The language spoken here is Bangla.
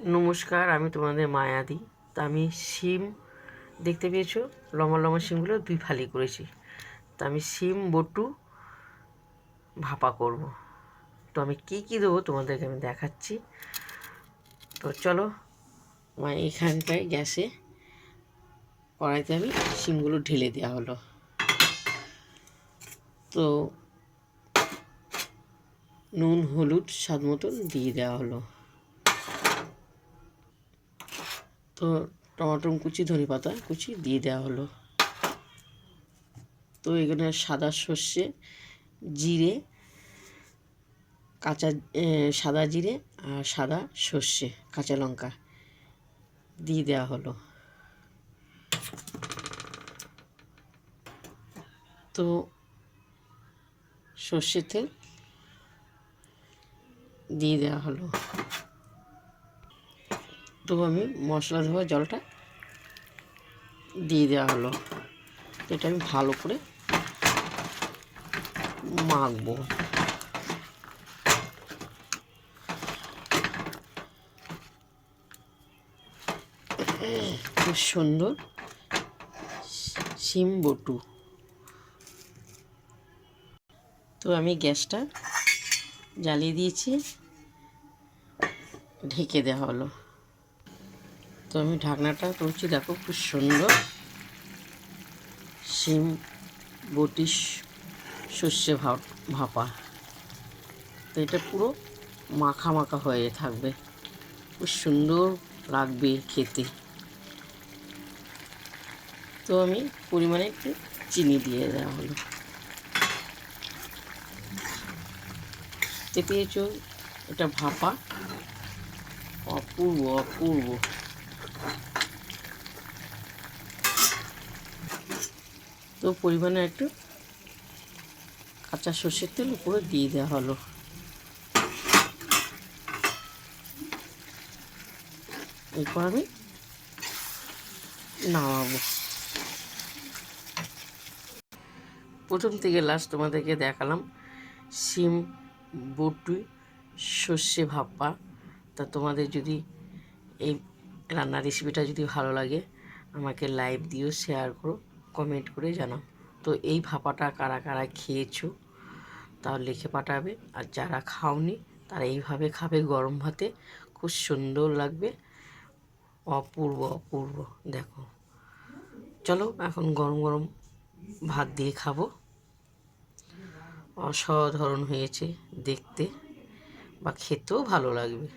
নমস্কার, আমি তোমাদের মায়াদি। তা আমি শিম দেখতে পেয়েছো, লম্বা লম্বা শিমগুলো 2 ফালি করেছি। তা আমি শিম বটু ভাপা করব। তো আমি কি দেবো তোমাদেরকে আমি দেখাচ্ছি। তো চলো, আমার এখানটায় গ্যাসে কড়াইতে আমি শিমগুলো ঢেলে দেওয়া হলো। তো নুন হলুদ স্বাদ মতন দিয়ে দেওয়া হলো। তো টমাটো কুচি ধনে পাতা কুচি দিয়ে দেওয়া হলো। তো এখানে সাদা সর্ষে, জিরে, কাঁচা সাদা জিরে আর সাদা সর্ষে, কাঁচা লঙ্কা দিয়ে দেওয়া হলো। তো সর্ষের তেল দিয়ে দেওয়া হলো। তো আমি মশলা ধোয়া জলটা দিয়ে দেওয়া হলো। এটা আমি ভালো করে মাখবো। খুব সুন্দর শিম বটু। তো আমি গ্যাসটা জ্বালিয়ে দিয়েছি, ঢেকে দেওয়া হলো। তো আমি ঢাকনাটা তুলছি, দেখো খুব সুন্দর শিম বটি সর্ষে ভাপা। তো এটা পুরো মাখা মাখা হয়ে থাকবে, খুব সুন্দর লাগবে খেতে। তো আমি পরিমাণে একটু চিনি দিয়ে দেওয়া হলো। দেখতে পেয়েছো, এটা ভাপা অপূর্ব অপূর্ব। তো পরিমাণে একটু কাঁচা সর্ষের তেল উপরে দিয়ে দেওয়া হলো। এরপর আমি নামাবো। প্রথম থেকে লাস্ট তোমাদেরকে দেখালাম শিম বটু সর্ষে ভাপা। তা তোমাদের যদি এই রান্নার রেসিপিটা যদি ভালো লাগে, আমাকে লাইক দিও, শেয়ার করো, কমেন্ট করে জানাও। তো এই ভাপাটা কারা কারা খেয়েছো তাও লিখে পাঠাবে। আর যারা খাওনি তারা এইভাবে খাবে গরম ভাতে, খুব সুন্দর লাগবে, অপূর্ব অপূর্ব। দেখো, চলো এখন গরম গরম ভাত দিয়ে খাবো। অসাধারণ হয়েছে দেখতে, বা খেতেও ভালো লাগবে।